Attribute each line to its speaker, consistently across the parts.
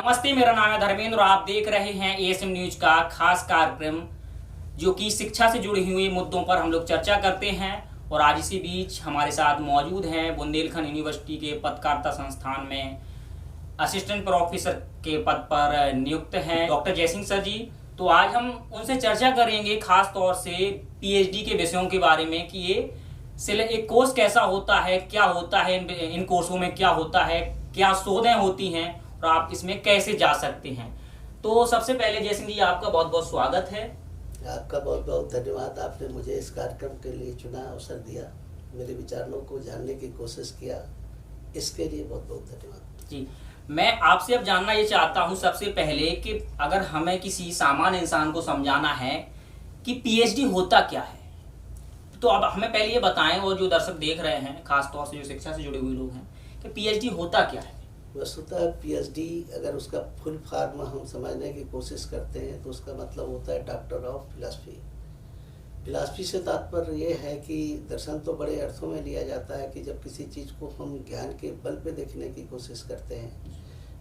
Speaker 1: नमस्ते, मेरा नाम है धर्मेंद्र और आप देख रहे हैं एएसएम न्यूज का खास कार्यक्रम जो कि शिक्षा से जुड़े हुए मुद्दों पर हम लोग चर्चा करते हैं। और आज इसी बीच हमारे साथ मौजूद हैं बुंदेलखंड यूनिवर्सिटी के पत्रकारिता संस्थान में असिस्टेंट प्रोफेसर के पद पर नियुक्त हैं डॉक्टर जयसिंह सर जी। तो आज हम उनसे चर्चा करेंगे खास तौर से पीएचडी के विषयों के बारे में कि ये एक कोर्स कैसा होता है, क्या होता है, इन कोर्सों में क्या होता है, क्या शोधें होती हैं और आप इसमें कैसे जा सकते हैं। तो सबसे पहले जयसिंह जी आपका बहुत बहुत स्वागत है।
Speaker 2: आपका बहुत बहुत धन्यवाद। आपने मुझे इस कार्यक्रम के लिए चुना, अवसर दिया, मेरे विचारों को जानने की कोशिश किया, इसके लिए बहुत बहुत धन्यवाद
Speaker 1: जी। मैं आपसे अब जानना ये चाहता हूँ सबसे पहले कि अगर हमें किसी सामान्य इंसान को समझाना है कि पीएचडी होता क्या है, तो अब हमें पहले ये बताएं और जो दर्शक देख रहे हैं खास तौर से जो शिक्षा से जुड़े हुए लोग हैं कि पीएचडी होता क्या है।
Speaker 2: वस्तुतः पीएचडी अगर उसका फुल फॉर्म हम समझने की कोशिश करते हैं तो उसका मतलब होता है डॉक्टर ऑफ फिलॉसफी। फिलॉसफी से तात्पर्य ये है कि दर्शन तो बड़े अर्थों में लिया जाता है कि जब किसी चीज़ को हम ज्ञान के बल पे देखने की कोशिश करते हैं,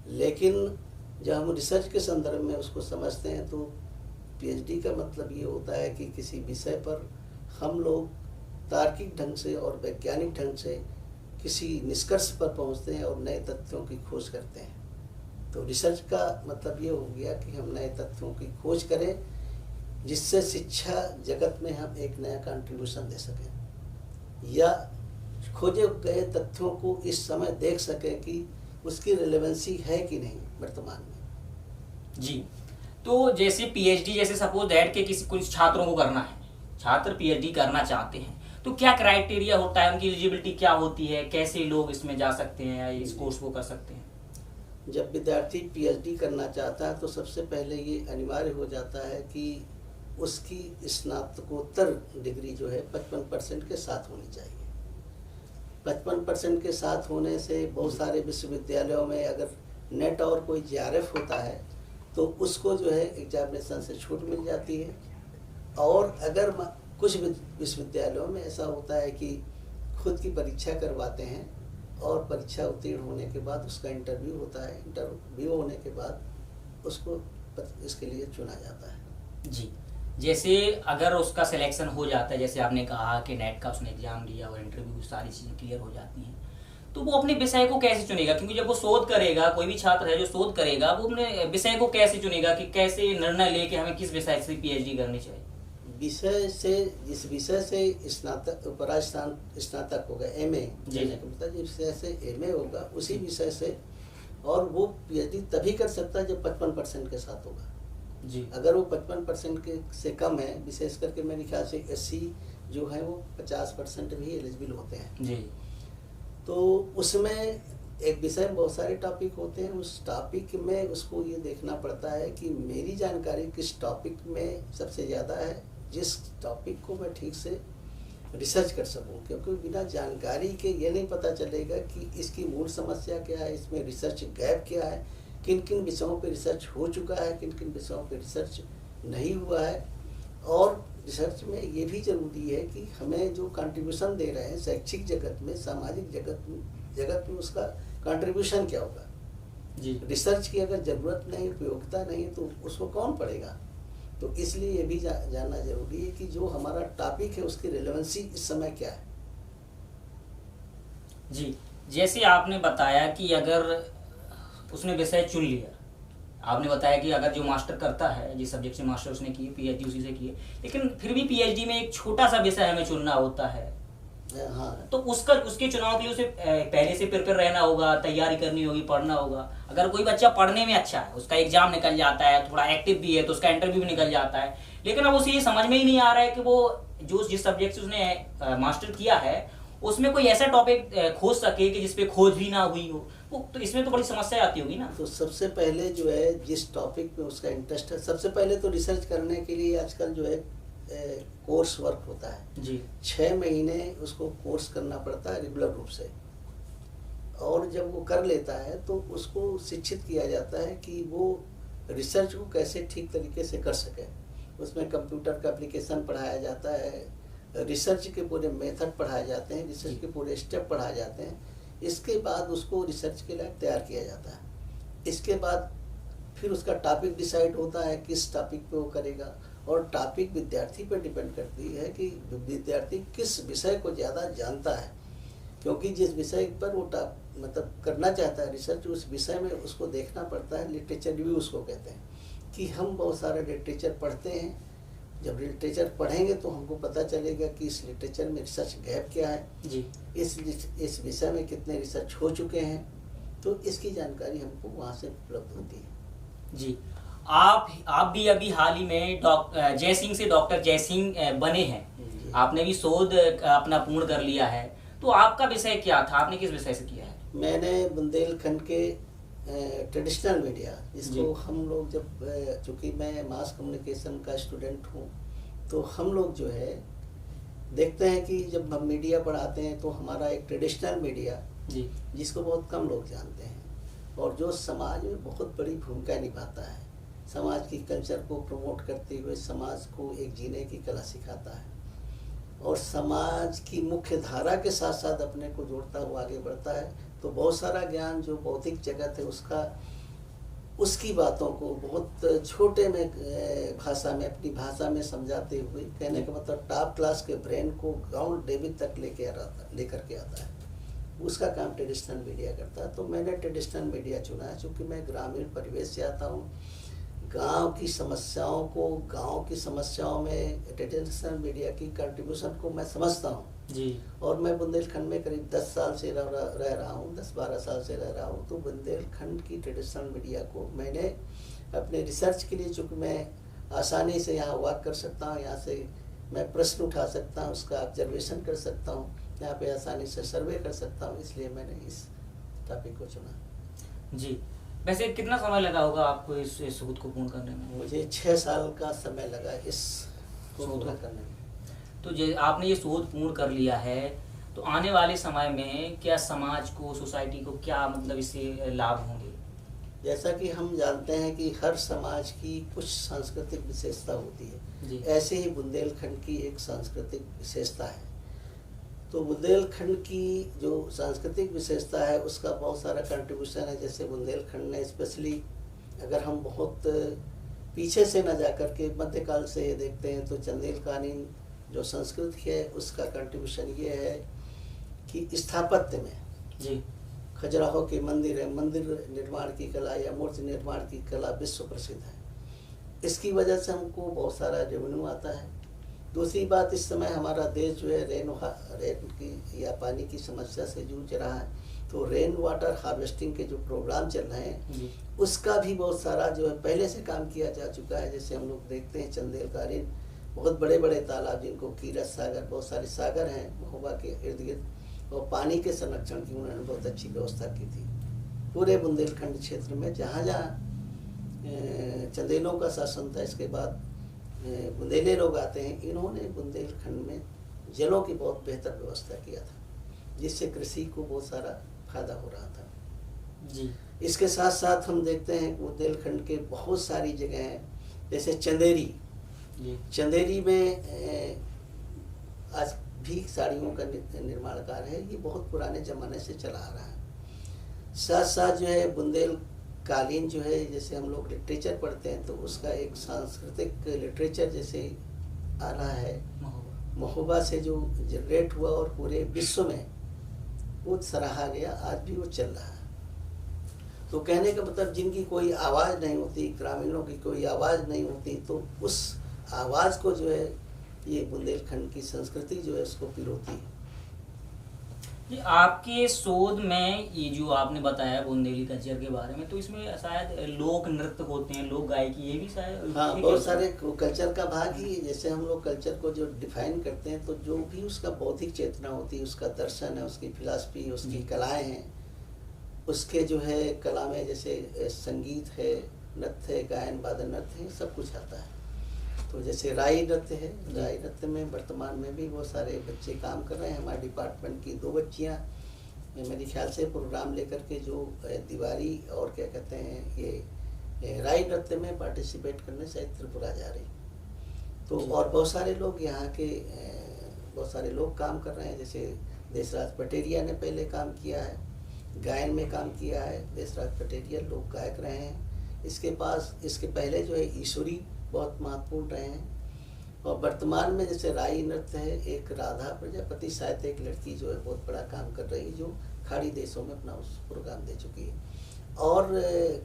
Speaker 2: लेकिन जब हम रिसर्च के संदर्भ में उसको समझते हैं तो पीएचडी का मतलब ये होता है कि किसी विषय पर हम लोग तार्किक ढंग से और वैज्ञानिक ढंग से किसी निष्कर्ष पर पहुंचते हैं और नए तथ्यों की खोज करते हैं। तो रिसर्च का मतलब ये हो गया कि हम नए तथ्यों की खोज करें जिससे शिक्षा जगत में हम एक नया कंट्रीब्यूशन दे सकें या खोजे गए तथ्यों को इस समय देख सकें कि उसकी रिलेवेंसी है कि नहीं वर्तमान में।
Speaker 1: जी, तो जैसे पीएचडी जैसे सपोज दैट के किसी कुछ छात्रों को करना है, छात्र पीएचडी करना चाहते हैं तो क्या क्राइटेरिया होता है, उनकी एलिजिबिलिटी क्या होती है, कैसे लोग इसमें जा सकते हैं या इस कोर्स को कर सकते हैं।
Speaker 2: जब विद्यार्थी पीएचडी करना चाहता है तो सबसे पहले ये अनिवार्य हो जाता है कि उसकी स्नातकोत्तर डिग्री जो है 55% के साथ होनी चाहिए। 55% के साथ होने से बहुत सारे विश्वविद्यालयों में अगर नेट और कोई जेआरएफ होता है तो उसको जो है एग्जामिनेशन से छूट मिल जाती है। और अगर कुछ विश्वविद्यालयों में ऐसा होता है कि खुद की परीक्षा करवाते हैं और परीक्षा उत्तीर्ण होने के बाद उसका इंटरव्यू होता है, इंटरव्यू होने के बाद उसको इसके लिए चुना जाता है।
Speaker 1: जी, जैसे अगर उसका सिलेक्शन हो जाता है, जैसे आपने कहा कि नेट का उसने एग्जाम दिया और इंटरव्यू सारी चीज़ें क्लियर हो जाती हैं, तो वो अपने विषय को कैसे चुनेगा? क्योंकि जब वो शोध करेगा, कोई भी छात्र है जो शोध करेगा वो अपने विषय को कैसे चुनेगा कि कैसे निर्णय ले कि हमें किस विषय से पीएचडी करनी चाहिए।
Speaker 2: विषय से, जिस विषय से स्नातक होगा, एमए मतलब जिस विषय से एमए होगा उसी विषय से, और वो पीएचडी तभी कर सकता है जब 55% के साथ होगा।
Speaker 1: जी, अगर
Speaker 2: वो 55% के से कम है, विशेष करके मेरे ख्याल से एससी जो है वो 50% भी एलिजिबल होते हैं
Speaker 1: जी।
Speaker 2: तो उसमें एक विषय में बहुत सारे टॉपिक होते हैं, उस टॉपिक में उसको ये देखना पड़ता है कि मेरी जानकारी किस टॉपिक में सबसे ज़्यादा है, जिस टॉपिक को मैं ठीक से रिसर्च कर सकूं। क्योंकि बिना जानकारी के ये नहीं पता चलेगा कि इसकी मूल समस्या क्या है, इसमें रिसर्च गैप क्या है, किन किन विषयों पे रिसर्च हो चुका है, किन किन विषयों पे रिसर्च नहीं हुआ है। और रिसर्च में ये भी जरूरी है कि हमें जो कंट्रीब्यूशन दे रहे हैं शैक्षिक जगत में, सामाजिक जगत में उसका कंट्रीब्यूशन क्या होगा।
Speaker 1: जी,
Speaker 2: रिसर्च की अगर ज़रूरत नहीं, उपयोगिता नहीं तो उसको कौन पढ़ेगा। तो इसलिए ये भी जानना जरूरी है कि जो हमारा टॉपिक है उसकी रिलेवेंसी इस समय क्या है।
Speaker 1: जी, जैसे आपने बताया कि अगर उसने विषय चुन लिया, आपने बताया कि अगर जो मास्टर करता है, जिस सब्जेक्ट से मास्टर उसने किए, पीएचडी उसी से किए, लेकिन फिर भी पीएचडी में एक छोटा सा विषय हमें चुनना होता है।
Speaker 2: हाँ,
Speaker 1: तो उसके चुनाव के लिए उसे पहले से प्रिपेयर रहना होगा, तैयारी करनी होगी, पढ़ना होगा। अगर कोई बच्चा पढ़ने में अच्छा है, उसका एग्जाम निकल जाता है, थोड़ा एक्टिव भी है तो उसका इंटरव्यू भी निकल जाता है, लेकिन अब उसे ये समझ में ही नहीं आ रहा है कि वो जिस सब्जेक्ट से उसने मास्टर किया है उसमें कोई ऐसा टॉपिक खोज सके कि जिसपे खोज भी ना हुई हो, तो इसमें तो बड़ी समस्या आती होगी ना।
Speaker 2: तो सबसे पहले जो है जिस टॉपिक में उसका इंटरेस्ट है, सबसे पहले तो रिसर्च करने के लिए आजकल जो है कोर्स वर्क होता है
Speaker 1: जी।
Speaker 2: 6 महीने उसको कोर्स करना पड़ता है रेगुलर रूप से। और जब वो कर लेता है तो उसको शिक्षित किया जाता है कि वो रिसर्च को कैसे ठीक तरीके से कर सके। उसमें कंप्यूटर का एप्लीकेशन पढ़ाया जाता है, रिसर्च के पूरे मेथड पढ़ाए जाते हैं, रिसर्च के पूरे स्टेप पढ़ाए जाते हैं। इसके बाद उसको रिसर्च के लिए तैयार किया जाता है। इसके बाद फिर उसका टॉपिक डिसाइड होता है किस टॉपिक पे वो करेगा, और टॉपिक विद्यार्थी पर डिपेंड करती है कि विद्यार्थी किस विषय को ज़्यादा जानता है, क्योंकि जिस विषय पर वो मतलब करना चाहता है रिसर्च, उस विषय में उसको देखना पड़ता है। लिटरेचर रिव्यू उसको कहते हैं कि हम बहुत सारे लिटरेचर पढ़ते हैं, जब लिटरेचर पढ़ेंगे तो हमको पता चलेगा कि इस लिटरेचर में रिसर्च गैप क्या है
Speaker 1: जी,
Speaker 2: इस विषय में कितने रिसर्च हो चुके हैं, तो इसकी जानकारी हमको वहाँ से उपलब्ध होती है।
Speaker 1: जी। आप भी अभी हाल ही में जयसिंह से डॉक्टर जयसिंह बने हैं,
Speaker 2: जी।
Speaker 1: आपने भी शोध अपना पूर्ण कर लिया है, तो आपका विषय क्या था, आपने किस विषय से किया है?
Speaker 2: मैंने बुंदेलखंड के ट्रेडिशनल मीडिया, जिसको
Speaker 1: जी।
Speaker 2: हम लोग जब चूँकि मैं मास कम्युनिकेशन का स्टूडेंट हूँ, तो हम लोग जो है देखते हैं कि जब हम मीडिया पढ़ाते हैं तो हमारा एक ट्रेडिशनल मीडिया
Speaker 1: जी,
Speaker 2: जिसको बहुत कम लोग जानते हैं और जो समाज में बहुत बड़ी भूमिका निभाता है, समाज की कल्चर को प्रमोट करते हुए समाज को एक जीने की कला सिखाता है और समाज की मुख्य धारा के साथ साथ अपने को जोड़ता हुआ आगे बढ़ता है। तो बहुत सारा ज्ञान जो भौतिक जगत है उसकी बातों को बहुत छोटे में भाषा में, अपनी भाषा में समझाते हुए, कहने का मतलब टॉप क्लास के ब्रेन को ग्राउंड लेवल तक लेकर के आता है, उसका काम ट्रेडिशनल मीडिया करता है। तो मैंने ट्रेडिशनल मीडिया चुना है क्योंकि मैं ग्रामीण परिवेश से आता हूँ। गांव की समस्याओं में ट्रेडिशनल मीडिया की कंट्रीब्यूशन को मैं समझता हूँ
Speaker 1: जी,
Speaker 2: और मैं बुंदेलखंड में करीब 10 साल से रह रहा हूँ, 10-12 साल से रह रहा हूँ। तो बुंदेलखंड की ट्रेडिशनल मीडिया को मैंने अपने रिसर्च के लिए, चूँकि मैं आसानी से यहाँ वॉक कर सकता हूँ, यहाँ से मैं प्रश्न उठा सकता हूँ, उसका ऑब्जर्वेशन कर सकता हूँ, यहाँ पे आसानी से सर्वे कर सकता हूँ, इसलिए मैंने इस टॉपिक को चुना।
Speaker 1: जी। वैसे कितना समय लगा होगा आपको इस शोध को पूर्ण करने में?
Speaker 2: मुझे 6 साल का समय लगा इस को पूरा करने में।
Speaker 1: तो आपने ये शोध पूर्ण कर लिया है, तो आने वाले समय में क्या समाज को, सोसाइटी को क्या मतलब इससे लाभ होंगे?
Speaker 2: जैसा कि हम जानते हैं कि हर समाज की कुछ सांस्कृतिक विशेषता होती है,
Speaker 1: जी,
Speaker 2: ऐसे ही बुंदेलखंड की एक सांस्कृतिक विशेषता है। तो बुंदेलखंड की जो सांस्कृतिक विशेषता है उसका बहुत सारा कंट्रीब्यूशन है। जैसे बुंदेलखंड ने स्पेशली, अगर हम बहुत पीछे से न जाकर के मध्यकाल से देखते हैं तो चंदेल कालीन जो संस्कृति है उसका कंट्रीब्यूशन ये है कि स्थापत्य में
Speaker 1: जी,
Speaker 2: खजुराहो के मंदिर है, मंदिर निर्माण की कला या मूर्ति निर्माण की कला विश्व प्रसिद्ध है। इसकी वजह से हमको बहुत सारा रेवेन्यू आता है। दूसरी बात, इस समय हमारा देश जो है रेन की या पानी की समस्या से जूझ रहा है, तो रेन वाटर हार्वेस्टिंग के जो प्रोग्राम चल रहे हैं उसका भी बहुत सारा जो है पहले से काम किया जा चुका है। जैसे हम लोग देखते हैं चंदेल कालीन बहुत बड़े बड़े तालाब, जिनको कीरत सागर, बहुत सारे सागर हैं महोबा के इर्द गिर्द, और पानी के संरक्षण की उन्होंने बहुत अच्छी व्यवस्था की थी। पूरे बुंदेलखंड क्षेत्र में जहाँ जहाँ चंदेलों का शासन था, इसके बाद बुंदेले लोग आते हैं, इन्होंने बुंदेलखंड में जलों की बहुत बेहतर व्यवस्था किया था, जिससे कृषि को बहुत सारा फायदा हो रहा था।
Speaker 1: जी,
Speaker 2: इसके साथ साथ हम देखते हैं बुंदेलखंड के बहुत सारी जगह हैं, जैसे चंदेरी। चंदेरी में आज भी साड़ियों का निर्माण कार्य है, ये बहुत पुराने ज़माने से चला आ रहा है। साथ साथ जो है बुंदेल कालीन जो है, जैसे हम लोग लिटरेचर पढ़ते हैं तो उसका एक सांस्कृतिक लिटरेचर जैसे आ रहा है, महोबा से जो जनरेट हुआ और पूरे विश्व में वो सराहा गया, आज भी वो चल रहा है। तो कहने का मतलब, जिनकी कोई आवाज़ नहीं होती, ग्रामीणों की कोई आवाज़ नहीं होती, तो उस आवाज़ को जो है ये बुंदेलखंड की संस्कृति जो है उसको पिरोती है।
Speaker 1: जी, आपके शोध में ये जो आपने बताया बुंदेली कल्चर के बारे में, तो इसमें शायद लोक नृत्य होते हैं, लोक गायकी, ये भी शायद?
Speaker 2: हाँ, बहुत सारे कल्चर का भाग ही। जैसे हम लोग कल्चर को जो डिफाइन करते हैं, तो जो भी उसका बौद्धिक चेतना होती है, उसका दर्शन है, उसकी फिलॉसफी, उसकी कलाएं हैं, उसके जो है कला में जैसे संगीत है, नृत्य है, गायन वादन नृत्य है, सब कुछ आता है। तो जैसे राई नृत्य है, राई नृत्य में वर्तमान में भी बहुत सारे बच्चे काम कर रहे हैं। हमारे डिपार्टमेंट की 2 बच्चियाँ मेरे ख्याल से प्रोग्राम लेकर के जो दीवारी और क्या कहते हैं ये राई नृत्य में पार्टिसिपेट करने शायद त्रिपुरा जा रही। तो और बहुत सारे लोग यहाँ के बहुत सारे लोग काम कर रहे हैं। जैसे देशराज पटेरिया ने पहले काम किया है, गायन में काम किया है। देशराज पटेरिया लोक गायक रहे हैं। इसके पहले जो है ईश्वरी बहुत महत्वपूर्ण रहे हैं। और वर्तमान में जैसे राई नृत्य है, एक राधा प्रजापति शायद एक लड़की जो है बहुत बड़ा काम कर रही है, जो खाड़ी देशों में अपना उस प्रोग्राम दे चुकी है। और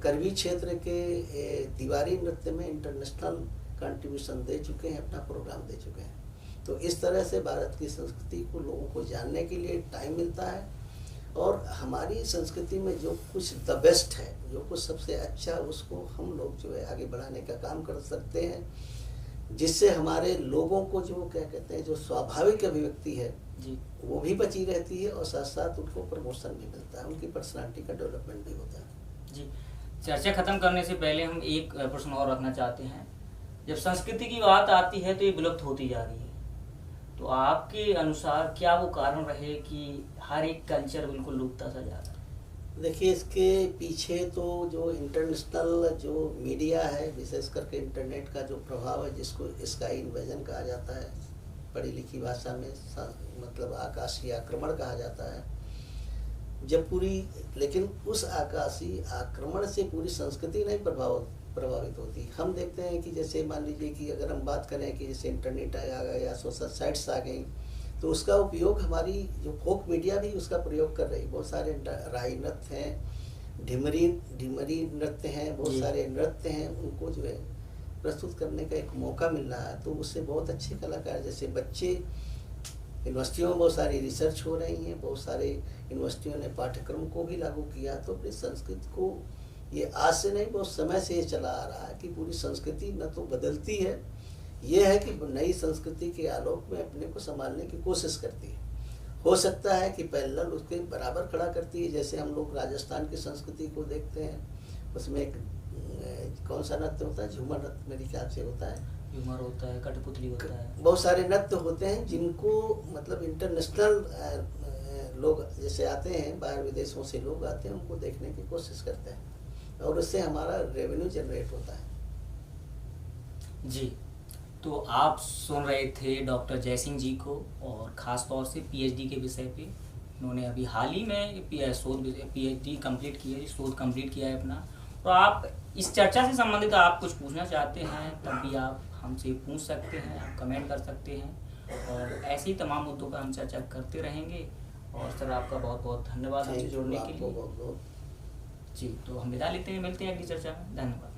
Speaker 2: करवी क्षेत्र के तिवारी नृत्य में इंटरनेशनल कंट्रीब्यूशन दे चुके हैं, अपना प्रोग्राम दे चुके हैं। तो इस तरह से भारत की संस्कृति को लोगों को जानने के लिए टाइम मिलता है। और हमारी संस्कृति में जो कुछ द बेस्ट है, जो कुछ सबसे अच्छा, उसको हम लोग जो है आगे बढ़ाने का काम कर सकते हैं, जिससे हमारे लोगों को जो क्या कहते हैं, जो स्वाभाविक अभिव्यक्ति है
Speaker 1: जी,
Speaker 2: वो भी बची रहती है और साथ साथ उनको प्रमोशन भी मिलता है, उनकी पर्सनालिटी का डेवलपमेंट भी होता है।
Speaker 1: जी। चर्चा खत्म करने से पहले हम एक प्रश्न और रखना चाहते हैं। जब संस्कृति की बात आती है तो ये विलुप्त होती जा रही है, तो आपके अनुसार क्या वो कारण रहे कि हर एक कल्चर बिल्कुल लुप्त सा जा रहा है?
Speaker 2: देखिए, इसके पीछे तो जो इंटरनेशनल जो मीडिया है, विशेष करके इंटरनेट का जो प्रभाव है, जिसको स्काई इन्वेजन कहा जाता है, पढ़ी लिखी भाषा में मतलब आकाशीय आक्रमण कहा जाता है। लेकिन उस आकाशीय आक्रमण से पूरी संस्कृति नहीं प्रभावित होती। हम देखते हैं कि जैसे मान लीजिए कि अगर हम बात करें कि जैसे इंटरनेट आ गया या सोशल साइट्स आ गई, तो उसका उपयोग हमारी जो फोक मीडिया भी उसका प्रयोग कर रही है। बहुत सारे राई नृत्य हैं, ढिमरी नृत्य हैं, बहुत सारे नृत्य हैं, उनको जो है प्रस्तुत करने का एक मौका मिल रहा है। तो उससे बहुत अच्छे कलाकार, जैसे बच्चे, यूनिवर्सिटियों में बहुत सारी रिसर्च हो रही हैं, बहुत सारे यूनिवर्सिटियों ने पाठ्यक्रम को भी लागू किया। तो अपनी संस्कृति को, ये आज से नहीं, बहुत समय से ये चला आ रहा है कि पूरी संस्कृति न तो बदलती है, ये है कि नई संस्कृति के आलोक में अपने को संभालने की कोशिश करती है। हो सकता है कि पैरेलल उसके बराबर खड़ा करती है। जैसे हम लोग राजस्थान की संस्कृति को देखते हैं, उसमें एक कौन सा नृत्य होता है, झूमर नृत्य मेरे ख्याल से होता है,
Speaker 1: झूमर होता है, कठपुतली होता है,
Speaker 2: बहुत सारे नृत्य होते हैं जिनको मतलब इंटरनेशनल लोग जैसे आते हैं, बाहर विदेशों से लोग आते हैं, उनको देखने की कोशिश करते हैं और उससे हमारा रेवेन्यू जनरेट होता है।
Speaker 1: जी, तो आप सुन रहे थे डॉक्टर जयसिंह जी को, और ख़ास तौर से पीएचडी के विषय पे। उन्होंने अभी हाल ही में पीएचडी कंप्लीट की है, शोध कंप्लीट किया है अपना। तो आप इस चर्चा से संबंधित आप कुछ पूछना चाहते हैं तब भी आप हमसे पूछ सकते हैं, आप कमेंट कर सकते हैं, और ऐसे ही तमाम मुद्दों पर हम चर्चा करते रहेंगे। और सर, आपका बहुत बहुत धन्यवाद हमसे जुड़ने के लिए। जी, तो हम विदा लेते हैं, मिलते हैं अगली चर्चा में। धन्यवाद।